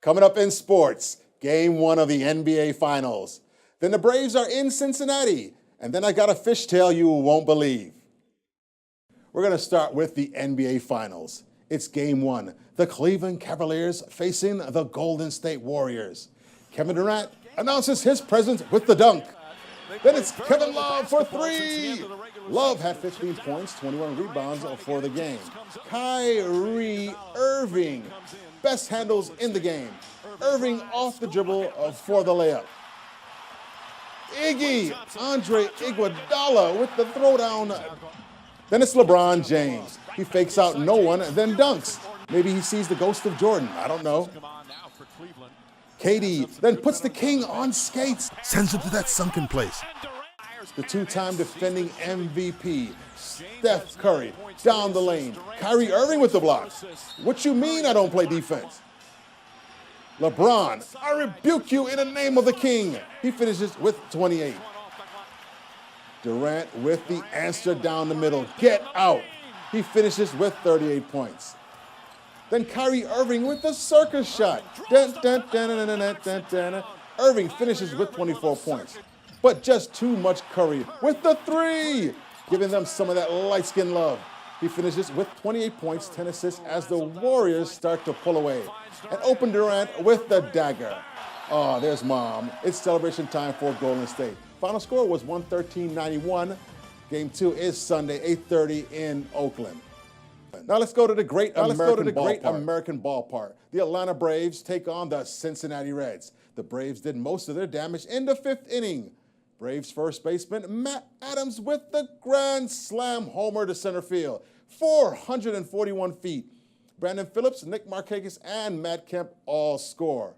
Coming up in sports, Game 1 of the NBA Finals. Then the Braves are in Cincinnati. And then I got a fishtail you won't believe. We're going to start with the NBA Finals. It's Game 1. The Cleveland Cavaliers facing the Golden State Warriors. Kevin Durant announces his presence with the dunk. Then it's Kevin Love for three. Love had 15 points, 21 rebounds for the game. Kyrie Irving, best handles in the game. Irving off the dribble for the layup. Andre Iguodala with the throwdown. Then it's LeBron James. He fakes out no one, then dunks. Maybe he sees the ghost of Jordan. I don't know. KD then puts the king on skates, sends him to that sunken place. The two-time defending MVP, Steph Curry, down the lane. Kyrie Irving with the block. What you mean I don't play defense? LeBron, I rebuke you in the name of the king. He finishes with 28. Durant with the answer down the middle. Get out. He finishes with 38 points. Then Kyrie Irving with the circus shot. Irving finishes with 24 points. But just too much Curry with the three, giving them some of that light-skin love. He finishes with 28 points, 10 assists as the Warriors start to pull away. And open Durant with the dagger. Oh, there's Mom. It's celebration time for Golden State. Final score was 113-91. Game 2 is Sunday, 8:30 in Oakland. Now let's go to the great American ballpark. The Atlanta Braves take on the Cincinnati Reds. The Braves did most of their damage in the 5th inning. Braves first baseman Matt Adams with the grand slam homer to center field. 441 feet. Brandon Phillips, Nick Markakis, and Matt Kemp all score.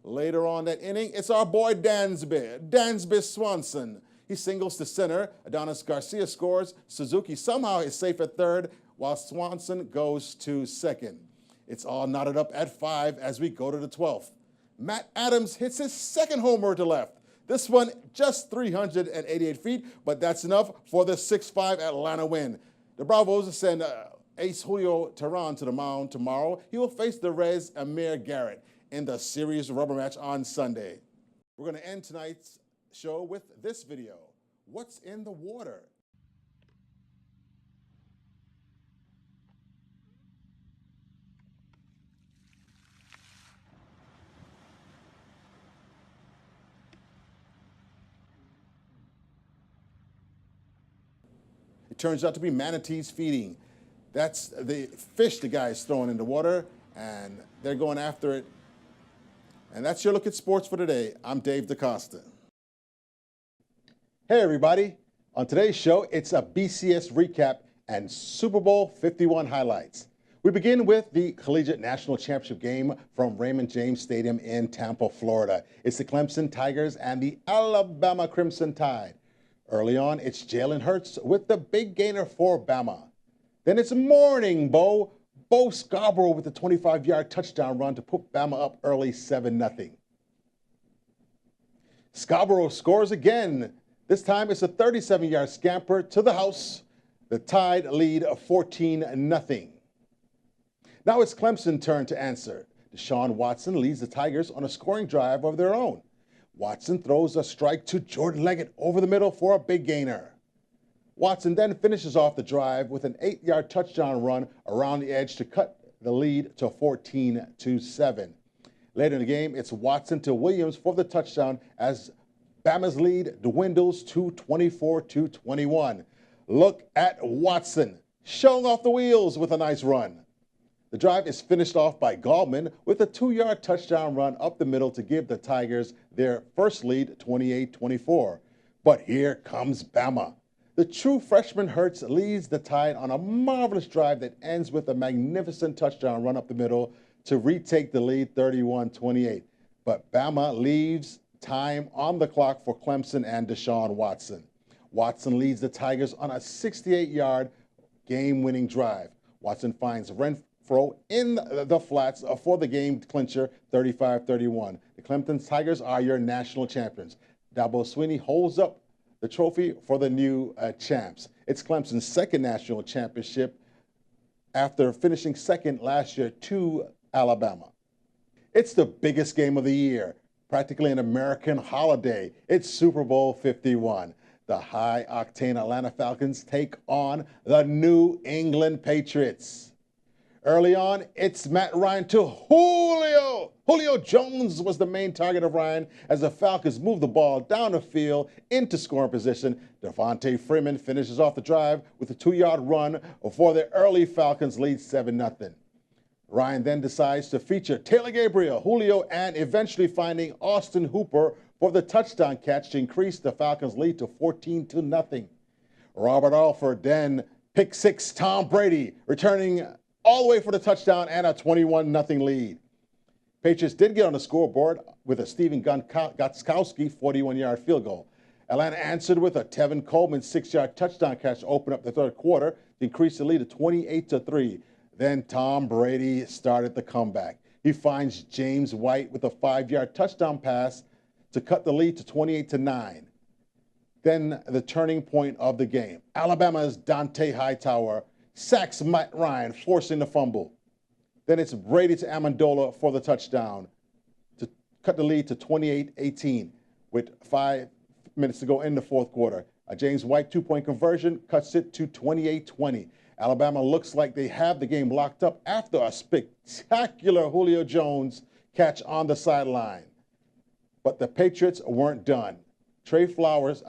Later on that inning, it's our boy Dansby Swanson. He singles to center. Adonis Garcia scores. Suzuki somehow is safe at third, while Swanson goes to second. It's all knotted up at 5 as we go to the 12th. Matt Adams hits his second homer to left. This one just 388 feet, but that's enough for the 6-5 Atlanta win. The Bravos send ace Julio Teheran to the mound tomorrow. He will face the Reds' Amir Garrett in the series rubber match on Sunday. We're going to end tonight's show with this video. What's in the water? It turns out to be manatees feeding. That's the fish the guy's throwing in the water, and they're going after it. And that's your look at sports for today. I'm Dave DaCosta. Hey, everybody. On today's show, it's a BCS recap and Super Bowl 51 highlights. We begin with the Collegiate National Championship game from Raymond James Stadium in Tampa, Florida. It's the Clemson Tigers and the Alabama Crimson Tide. Early on, it's Jalen Hurts with the big gainer for Bama. Then it's Morning Bo Scarborough with the 25-yard touchdown run to put Bama up early 7-0. Scarborough scores again. This time it's a 37-yard scamper to the house. The Tide lead 14-0. Now it's Clemson's turn to answer. Deshaun Watson leads the Tigers on a scoring drive of their own. Watson throws a strike to Jordan Leggett over the middle for a big gainer. Watson then finishes off the drive with an 8-yard touchdown run around the edge to cut the lead to 14-7. Later in the game, it's Watson to Williams for the touchdown as Bama's lead dwindles to 24-21. Look at Watson showing off the wheels with a nice run. The drive is finished off by Gallman with a 2-yard touchdown run up the middle to give the Tigers their first lead, 28-24. But here comes Bama. The true freshman Hurts leads the Tide on a marvelous drive that ends with a magnificent touchdown run up the middle to retake the lead, 31-28. But Bama leaves time on the clock for Clemson and Deshaun Watson. Watson leads the Tigers on a 68-yard game-winning drive. Watson finds Renfro in the flats for the game clincher, 35-31. The Clemson Tigers are your national champions. Dabo Swinney holds up the trophy for the new champs. It's Clemson's second national championship after finishing second last year to Alabama. It's the biggest game of the year, practically an American holiday. It's Super Bowl 51. The high-octane Atlanta Falcons take on the New England Patriots. Early on, it's Matt Ryan to Julio. Julio Jones was the main target of Ryan as the Falcons moved the ball down the field into scoring position. Devontae Freeman finishes off the drive with a 2-yard run before the early Falcons lead 7-0. Ryan then decides to feature Taylor Gabriel, Julio, and eventually finding Austin Hooper for the touchdown catch to increase the Falcons' lead to 14-0. Robert Alford then pick six Tom Brady, returning all the way for the touchdown and a 21-0 lead. Patriots did get on the scoreboard with a Steven Gostkowski 41-yard field goal. Atlanta answered with a Tevin Coleman 6-yard touchdown catch to open up the third quarter to increase the lead to 28-3. Then Tom Brady started the comeback. He finds James White with a 5-yard touchdown pass to cut the lead to 28-9. Then the turning point of the game. Alabama's Dante Hightower sacks Matt Ryan, forcing the fumble. Then it's Brady to Amendola for the touchdown to cut the lead to 28-18 with 5 minutes to go in the fourth quarter. A James White 2-point conversion cuts it to 28-20. Alabama looks like they have the game locked up after a spectacular Julio Jones catch on the sideline. But the Patriots weren't done. A Trey Flowers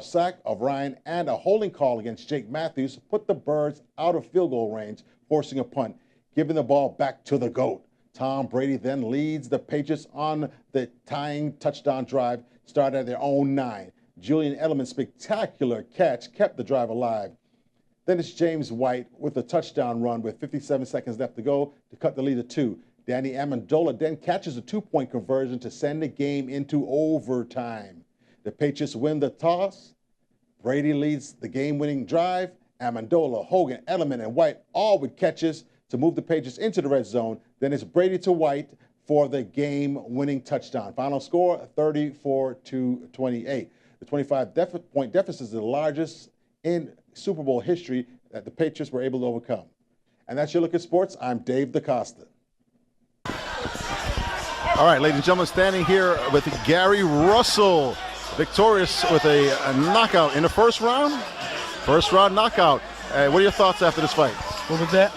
sack of Ryan and a holding call against Jake Matthews put the Birds out of field goal range, forcing a punt, giving the ball back to the GOAT. Tom Brady then leads the Patriots on the tying touchdown drive, started at their own 9. Julian Edelman's spectacular catch kept the drive alive. Then it's James White with a touchdown run with 57 seconds left to go to cut the lead to 2. Danny Amendola then catches a 2-point conversion to send the game into overtime. The Patriots win the toss. Brady leads the game-winning drive. Amendola, Hogan, Edelman, and White all with catches to move the Patriots into the red zone. Then it's Brady to White for the game-winning touchdown. Final score, 34-28. The 25-point deficit is the largest in Super Bowl history that the Patriots were able to overcome. And that's your look at sports. I'm Dave DaCosta. All right, ladies and gentlemen, standing here with Gary Russell, victorious with a knockout in the first round. First round knockout. What are your thoughts after this fight? What was that?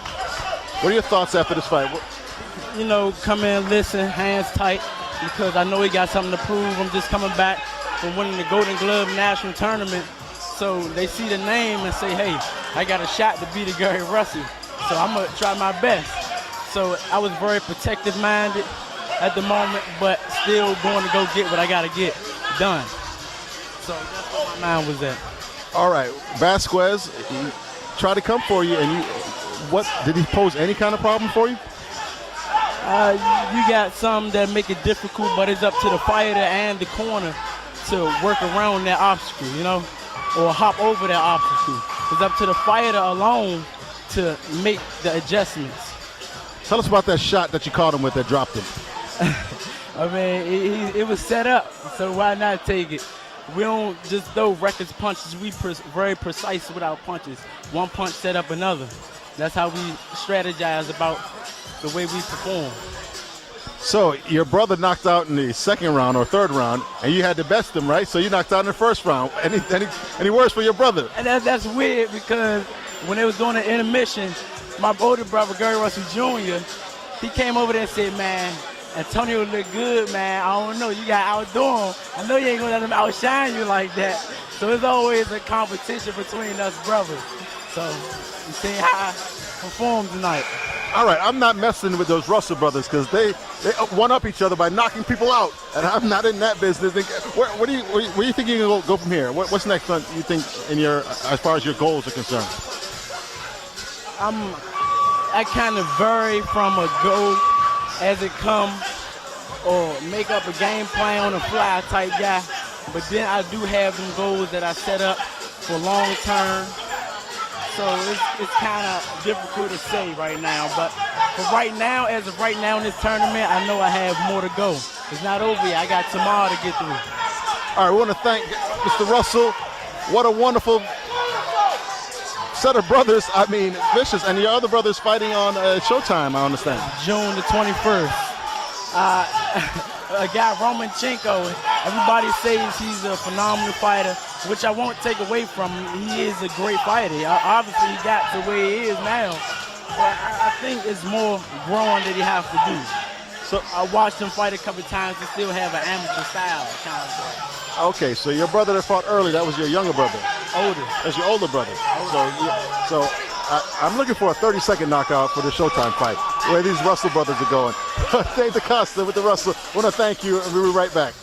What are your thoughts after this fight? You know, come in, listen, hands tight, because I know he got something to prove. I'm just coming back from winning the Golden Glove National Tournament. So they see the name and say, hey, I got a shot to beat Gary Russell. So I'm going to try my best. So I was very protective-minded at the moment, but still going to go get what I got to get done. So that's where my mind was at. All right, Vasquez, he tried to come for you, and what did he pose any kind of problem for you? You got some that make it difficult, but it's up to the fighter and the corner to work around that obstacle, you know, or hop over that obstacle. It's up to the fighter alone to make the adjustments. Tell us about that shot that you caught him with that dropped him. I mean, it was set up, so why not take it? We don't just throw reckless punches. We very precise with our punches. One punch set up another. That's how we strategize about the way we perform. So your brother knocked out in the second round or third round, and you had to best him, right? So you knocked out in the first round. Any words for your brother? And that's weird, because when they was doing the intermission, my older brother, Gary Russell Jr., he came over there and said, man, Antonio look good, man. I don't know, you got to outdo him. I know you ain't going to let him outshine you like that. So it's always a competition between us brothers. So you see how I perform tonight. All right, I'm not messing with those Russell brothers because they one-up each other by knocking people out, and I'm not in that business. Where do you think you can go from here? What's next on, you think, in your as far as your goals are concerned? I kind of vary from a goal as it comes, or make up a game plan on the fly type guy. But then I do have them goals that I set up for long term. So it's kind of difficult to say right now. But for right now, as of right now in this tournament, I know I have more to go. It's not over yet. I got tomorrow to get through. All right, we want to thank Mr. Russell. What a wonderful set of brothers. I mean, vicious. And your other brothers fighting on Showtime, I understand. June the 21st. A guy, Romanchenko, everybody says he's a phenomenal fighter, which I won't take away from him. He is a great fighter. Obviously, he got to where he is now, but I think it's more growing that he has to do. So I watched him fight a couple times and still have an amateur style kind of. Okay, so your brother that fought early, that was your younger brother. Older. That's your older brother. So I'm looking for a 30-second knockout for the Showtime fight, where these Russell brothers are going. Dave DaCosta with the Russell. I want to thank you, and we'll be right back.